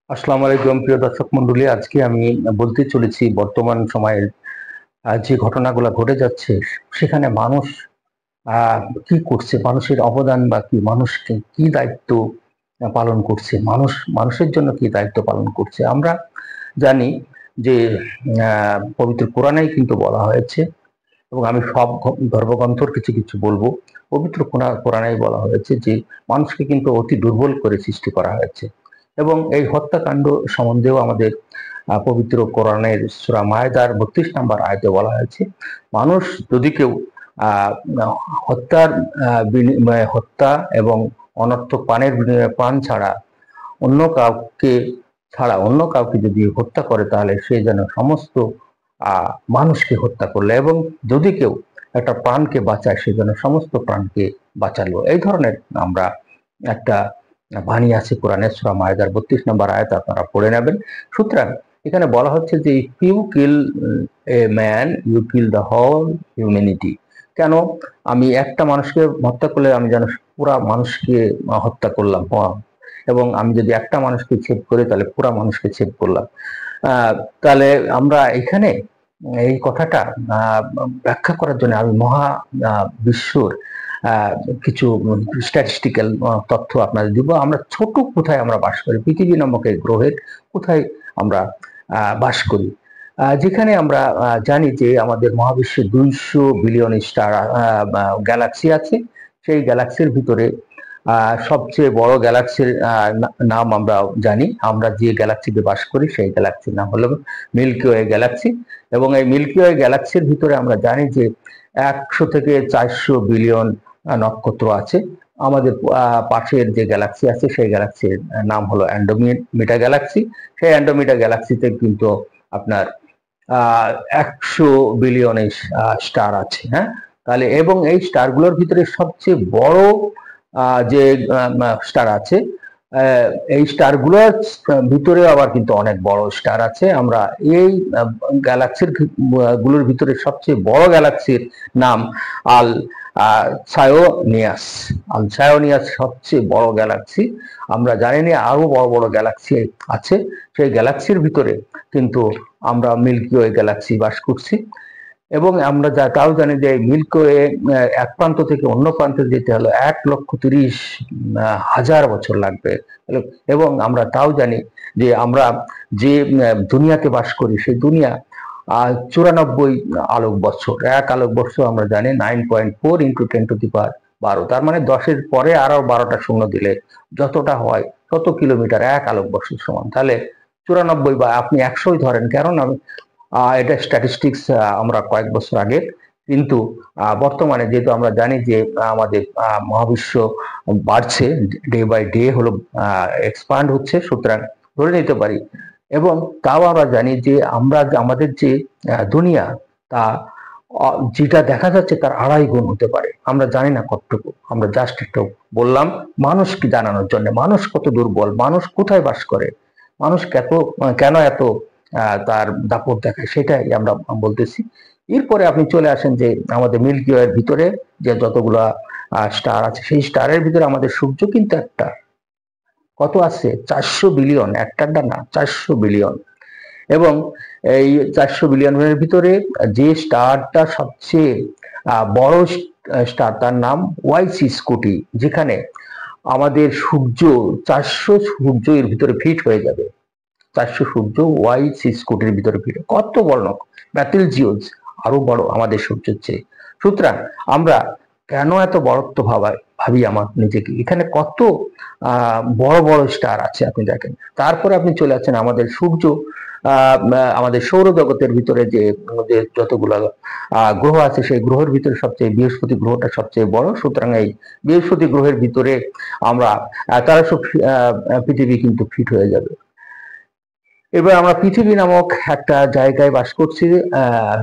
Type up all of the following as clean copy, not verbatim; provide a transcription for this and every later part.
আসসালামু আলাইকুম প্রিয় দর্শক মন্ডলী। আজকে আমি বলতে চলেছি বর্তমান সময়ের যে ঘটনাগুলো ঘটে যাচ্ছে সেখানে মানুষ কি করছে, মানুষের অবদান বা কি, মানুষকে কি দায়িত্ব পালন করছে, মানুষের জন্য কি দায়িত্ব পালন করছে। আমরা জানি যে পবিত্র কোরআনেই কিন্তু বলা হয়েছে, এবং আমি সব ধর্মগ্রন্থর কিছু কিছু বলবো। পবিত্র কোরআনেই বলা হয়েছে যে মানুষকে কিন্তু অতি দুর্বল করে সৃষ্টি করা হয়েছে, এবং এই হত্যাকাণ্ড সম্বন্ধেও আমাদের পবিত্র কোরআনের সূরা মায়দার 32 নম্বর আয়াতে বলা হয়েছে, মানুষ যদি কেউ আহ হত্যার বিনিময়ে, হত্যা এবং অনর্থক প্রাণের বিনিময়ে প্রাণ ছাড়া অন্য কাউকে যদি হত্যা করে, তাহলে সে যেন সমস্ত মানুষকে হত্যা করলো, এবং যদি কেউ একটা প্রাণকে বাঁচায় সে যেন সমস্ত প্রাণকে বাঁচালো। এই ধরনের আমরা একটা বাণী আছে কোরআনের সূরা মায়দার 32 নম্বর আয়াত, আপনারা পড়ে নেবেন। সুতরাং এখানে বলা হচ্ছে যে if you kill a man you kill the whole humanity. কেন আমি একটা মানুষকে হত্যা করলে আমি যেন পুরা মানুষকে হত্যা করলাম, এবং আমি যদি একটা মানুষকে ছেদ করি তাহলে পুরা মানুষকে ছেদ করলাম। তাহলে আমরা এখানে এই কথাটা ব্যাখ্যা করার জন্য আমি বিশ্বর কিছু স্ট্যাটিস্টিক্যাল তথ্য আপনাদের দিব। আমরা ছোট কোথায় আমরা বাস করি, পৃথিবী নামক এই গ্রহের কোথায় আমরা বাস করি, যেখানে আমরা জানি যে আমাদের মহাবিশ্বে 200 বিলিয়ন স্টার গ্যালাক্সি আছে। সেই গ্যালাক্সির ভিতরে সবচেয়ে বড় গ্যালাক্সির নাম আমরা জানি। আমরা যে গ্যালাক্সিতে বাস করি সেই গ্যালাক্সির নাম হলো মিল্কি ওয়ে গ্যালাক্সি, এবং এই মিল্কি ওয়ে গ্যালাক্সির ভিতরে আমরা জানি যে 100 থেকে 400 বিলিয়ন নক্ষত্র আছে। আমাদের পাশের যে গ্যালাক্সি আছে সেই গ্যালাক্সির নাম হলো অ্যান্ড্রোমিডা গ্যালাক্সি। সেই অ্যান্ড্রোমিডা গ্যালাক্সিতে কিন্তু আপনার 100 বিলিয়ন স্টার আছে। হ্যাঁ, তাহলে এবং এই স্টারগুলোর ভিতরে সবচেয়ে বড় যে স্টার আছে, এই স্টারগুলোর ভিতরে আবার কিন্তু অনেক বড় স্টার আছে। আমরা এই গ্যালাক্সির গুলোর ভিতরে সবচেয়ে বড় গ্যালাক্সির নাম আল সায়োনিয়াস। আল সায়োনিয়াস সবচেয়ে বড় গ্যালাক্সি। আমরা জানি না আরো বড় বড় গ্যালাক্সি আছে। সেই গ্যালাক্সির ভিতরে কিন্তু আমরা মিল্কি ওয়ে গ্যালাক্সি বাস করছি, এবং আমরা তাও জানি যে মিল্কি ওয়ে এক প্রান্ত থেকে অন্য প্রান্তে যেতে হলো 1,30,000 বছর লাগবে। এবং আমরা তাও জানি যে আমরা যে দুনিয়াতে বাস করি সেই দুনিয়া 94 আলোক বছর। এক আলোক বছর আমরা জানি 9.4 × 10⁻12, তার মানে 10-এর পরে আরো 12টা শূন্য দিলে যতটা হয় তত কিলোমিটার এক আলোক বছর সমান। তাহলে 94 বা আপনি 100ই ধরেন, কারণ আমি এটা স্ট্যাটিস্টিক্স আমরা কয়েক বছর আগে, কিন্তু বর্তমানে যেহেতু আমরা জানি যে আমাদের মহাবিশ্ব বাড়ছে, ডে বাই ডে হলো এক্সপান্ড হচ্ছে, সুতরাং ধরে নিতে পারি। এবং তাও আমরা জানি যে আমাদের যে দুনিয়া, তা যেটা দেখা যাচ্ছে তার 2.5 গুণ হতে পারে। আমরা জানি না কতটুকু, আমরা জাস্ট একটু বললাম মানুষকে জানানোর জন্য। মানুষ কত দুর্বল, মানুষ কোথায় বাস করে, মানুষ কেন এত তার দাপট দেখায়, সেটাই আমরা বলতেছি। এরপরে আপনি চলে আসেন যে আমাদের মিল্কি ওয়ের ভিতরে যে যতগুলা স্টার আছে, সেই স্টারের ভিতরে আমাদের সূর্য কিন্তু একটা, কত আছে 400 বিলিয়ন, একটা না 400 বিলিয়ন। এবং এই 400 বিলিয়নের ভিতরে যে স্টারটা সবচেয়ে বড় স্টার, তার নাম ওয়াইসি স্কুটি, যেখানে আমাদের সূর্য 400 সূর্য এর ভিতরে ফিট হয়ে যাবে। 400 সূর্য ওয়াইসি স্কুটির ভিতরে ফিট, কত বড়! ব্যাটেল জিওজ আরো বড় আমাদের সূর্যের চেয়ে। সুতরাং আমরা কেন এত বড়ত্ব ভাবি আমার নিজেকে, এখানে কত বড় বড় স্টার আছে আপনি দেখেন। তারপরে আপনি চলে আসছেন আমাদের সূর্য, আমাদের সৌরজগতের ভিতরে যে যতগুলো গ্রহ আছে, সেই গ্রহের ভিতরে সবচেয়ে বৃহস্পতি গ্রহটা সবচেয়ে বড়। সুতরাং এই বৃহস্পতি গ্রহের ভিতরে আমরা 1300 পৃথিবী কিন্তু ফিট হয়ে যাবে। এবার আমরা পৃথিবী নামক একটা জায়গায় বাস করছি,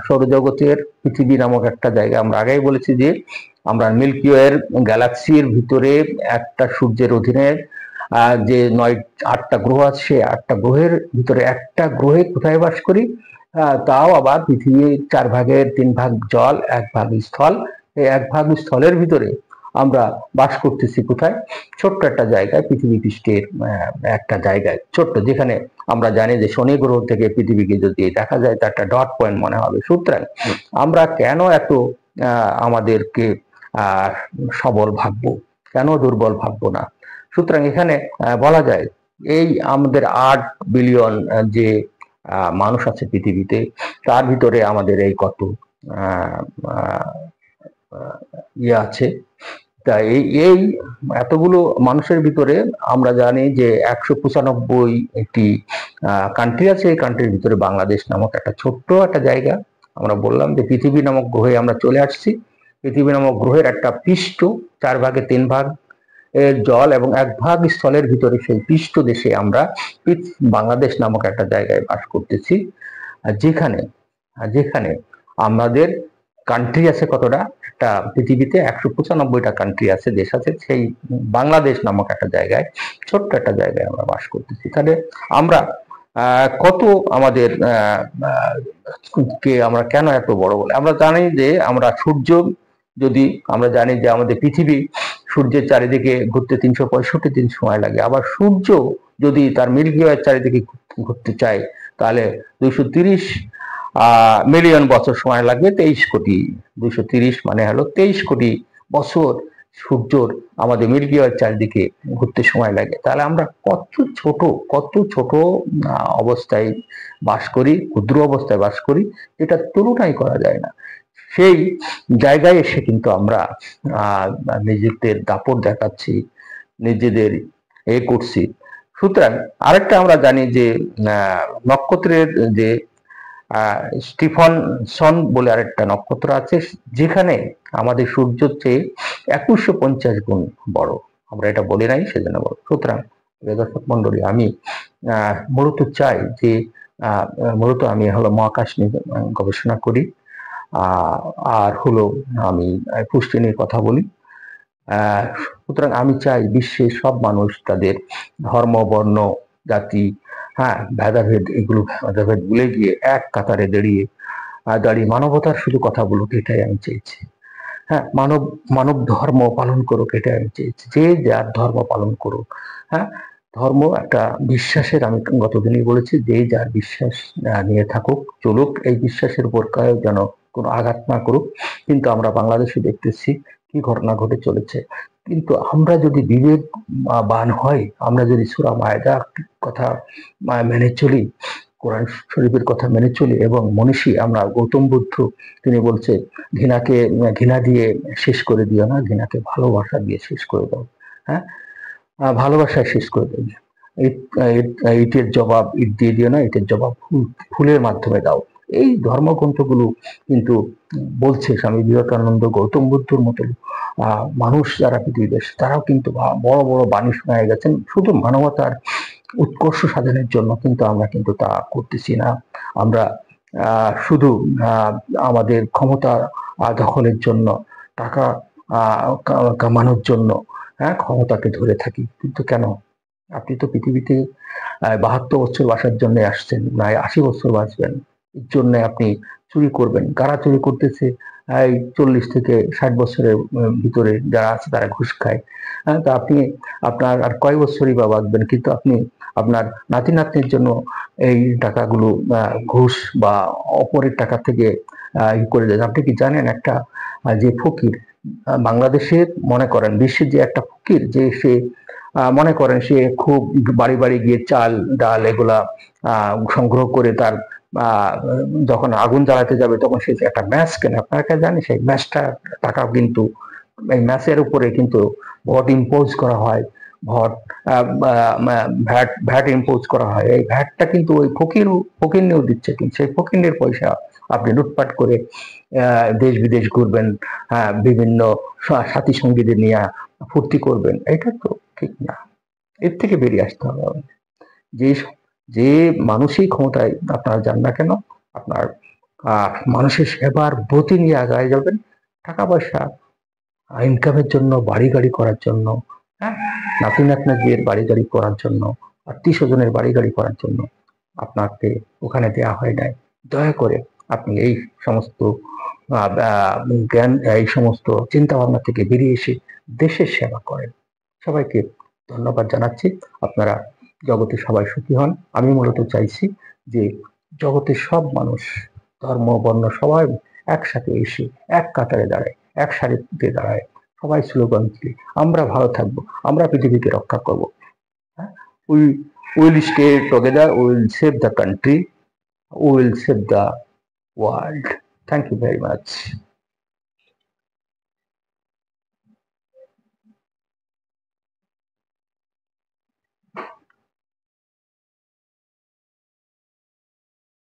সৌরজগতের পৃথিবী নামক একটা জায়গা। আমরা আগেই বলেছি যে আমরা মিল্কি ওয়ের গ্যালাক্সির ভিতরে একটা সূর্যের অধীনে যে 8টা গ্রহ আছে, সেই 8টা গ্রহের ভিতরে একটা গ্রহে কোথায় বাস করি, তাও আবার পৃথিবীর 4 ভাগের 3 ভাগ জল, 1 ভাগ স্থল। এই 1 ভাগ স্থলের ভিতরে আমরা বাস করতেছি কোথায়? ছোট্ট একটা জায়গায়, পৃথিবী পৃষ্ঠের একটা জায়গায় ছোট্ট, যেখানে আমরা জানি যে শনি গ্রহ থেকে পৃথিবীকে যদি দেখা যায় তা একটা ডট পয়েন্ট মনে হবে। সুতরাং আমরা কেন এত আমাদেরকে সবল ভাববো, কেন দুর্বল ভাববো না? সুতরাং এখানে বলা যায় এই আমাদের 8 বিলিয়ন যে মানুষ আছে পৃথিবীতে, তার ভিতরে আমাদের এই কত ইয়ে আছে। তা এই এতগুলো মানুষের ভিতরে আমরা জানি যে 195 একটি কান্ট্রি আছে। এই কান্ট্রির ভিতরে বাংলাদেশ নামক একটা ছোট্ট একটা জায়গা। আমরা বললাম যে পৃথিবী নামক গ্রহে আমরা চলে আসছি। পৃথিবী নামক গ্রহের একটা পৃষ্ঠ, 4 ভাগে 3 ভাগ এর জল এবং 1 ভাগ স্থলের ভিতরে, সেই পৃষ্ঠ দেশে আমরা বাংলাদেশ নামক একটা জায়গায় বাস করতেছি। যেখানে যেখানে আমাদের কান্ট্রি আছে কতটা? একটা পৃথিবীতে 195টা কান্ট্রি আছে, দেশ আছে। সেই বাংলাদেশ নামক একটা জায়গায়, ছোট্ট একটা জায়গায় আমরা বাস করতেছি। তাহলে আমরা কত আমাদের কে আমরা কেন এত বড় বলে? আমরা জানি যে আমরা সূর্য, যদি আমরা জানি যে আমাদের পৃথিবী সূর্যের চারিদিকে ঘুরতে 365 দিন সময় লাগে। আবার সূর্য যদি তার মিল্কি ওয়ের চারিদিকে ঘুরতে চায় তাহলে 230 মিলিয়ন বছর সময় লাগবে। 23 কোটি, 230 মানে হলো 23 কোটি বছর সূর্যর আমাদের মিল্কি ওয়ের চারিদিকে ঘুরতে সময় লাগে। তাহলে আমরা কত ছোট অবস্থায় বাস করি, ক্ষুদ্র অবস্থায় বাস করি, এটা তুলনাই করা যায় না। সেই জায়গায় এসে কিন্তু আমরা নিজেদের দাপট দেখাচ্ছি, নিজেদের করছি। সুতরাং আরেকটা আমরা জানি যে নক্ষত্রের যে স্টিফনসন বলে আরেকটা নক্ষত্র আছে, যেখানে আমাদের সূর্যের চেয়ে 2150 গুণ বড়। আমরা এটা বলি নাই, সেজন্য বড়। সুতরাং দর্শক মন্ডলী, আমি মূলত চাই যে মূলত আমি হলো মহাকাশ নিয়ে গবেষণা করি, আর হলো আমি পুষ্টি নিয়ে কথা বলি। সুতরাং আমি চাই বিশ্বের সব মানুষ তাদের ধর্ম, বর্ণ, জাতি, ভেদাভেদ, এগুলো ভেদাভেদ ভুলে গিয়ে এক কাতারে দাঁড়িয়ে মানবতার শুধু কথা বলুক, এটাই আমি চেয়েছি। মানব ধর্ম পালন করুক, এটাই আমি চেয়েছি। যে যার ধর্ম পালন করুক। ধর্ম একটা বিশ্বাসের, আমি গতদিনই বলেছি, যে যার বিশ্বাস নিয়ে থাকুক, চলুক। এই বিশ্বাসের উপর কেউ যেন কোনো আঘাত না করুক। কিন্তু আমরা বাংলাদেশে দেখতেছি কি ঘটনা ঘটে চলেছে। কিন্তু আমরা যদি বিবেকবান হই, আমরা যদি সূরা মায়দার কথা মেনে চলি, কোরআন শরীফের কথা মেনে চলি, এবং মনীষী আমরা গৌতম বুদ্ধ, তিনি বলছে ঘৃণা দিয়ে শেষ করে দিও না, ঘৃণাকে ভালোবাসা দিয়ে শেষ করে দাও। ভালোবাসায় শেষ করে দেবে। ইটের জবাব ইট দিয়ে দিও না, ইটের জবাব ফুলের মাধ্যমে দাও। এই ধর্মগ্রন্থগুলো কিন্তু বলছে স্বামী বিবেকানন্দ, গৌতম বুদ্ধর মতো মানুষ যারা পৃথিবীতে, তারাও কিন্তু বড় বড় বাণী শোনায় গেছেন শুধু মানবতার উৎকর্ষ সাধনের জন্য। কিন্তু আমরা কিন্তু তা করতেছি না। আমরা শুধু আমাদের ক্ষমতা দখলের জন্য, টাকা কামানোর জন্য ক্ষমতাকে ধরে থাকি। কিন্তু কেন? আপনি তো পৃথিবীতে 72 বছর বাসার জন্য আসছেন, না 80 বছর বাঁচবেন। এর জন্য আপনি চুরি করবেন। কারা চুরি করতেছে? এই 40 থেকে 60 বছরের ভিতরে যারা আছে তারা ঘুষ খায়। তা আপনি আপনার আর কয় বছরই বা বাঁচবেন? কিন্তু আপনি আপনার নাতি নাতনির জন্য এই টাকাগুলো ঘুষ বা অপরের টাকা থেকে করে দেন। আপনি কি জানেন একটা যে ফকির বাংলাদেশের, মনে করেন বিশ্বের যে একটা ফকির, যে সে মনে করেন সে খুব বাড়ি বাড়ি গিয়ে চাল ডাল এগুলা সংগ্রহ করে তার যখন আগুন জ্বালাতে যাবে তখন সে একটা ম্যাচ কেনে। আপনারা জানেন সেই ম্যাচটা টাকা, কিন্তু এই ম্যাচের উপরে কিন্তু ভট ইম্পোজ করা হয়, ভ্যাট ইম্পোজ করা হয়। এই ভ্যাটটা কিন্তু ওই ফকিরনিও দিচ্ছে, কিন্তু সেই ফকিরের পয়সা আপনি লুটপাট করে দেশ বিদেশ ঘুরবেন, বিভিন্ন সাথী সঙ্গীদের নিয়ে ফুর্তি করবেন। এটা তো ঠিক না। এর থেকে বেরিয়ে আসতে হবে। যে মানুষই ক্ষমতায় আপনারা যান না কেন, আপনার মানুষের সেবার ব্রতি নিয়ে আগায় যাবেন। টাকা পয়সা ইনকামের জন্য, বাড়ি গাড়ি করার জন্য, নাতি নাতনিদের বাড়ি গাড়ি করার জন্য, আত্মীয় স্বজনের বাড়ি গাড়ি করার জন্য আপনাকে ওখানে দেওয়া হয় নাই। দয়া করে আপনি এই সমস্ত জ্ঞান, এই সমস্ত চিন্তা ভাবনা থেকে বেরিয়ে এসে দেশের সেবা করেন। সবাইকে ধন্যবাদ জানাচ্ছি। আপনারা জগতে সবাই সুখী হন। আমি মূলত চাইছি যে জগতের সব মানুষ, ধর্ম বর্ণ সবাই একসাথে এসে এক কাতারে দাঁড়ায়, এক সারিতে দাঁড়ায়, সবাই স্লোগান দিলে আমরা ভালো থাকবো, আমরা পৃথিবীকে রক্ষা করবো। We will stay together, will save the country, will save the world. Thank you very much.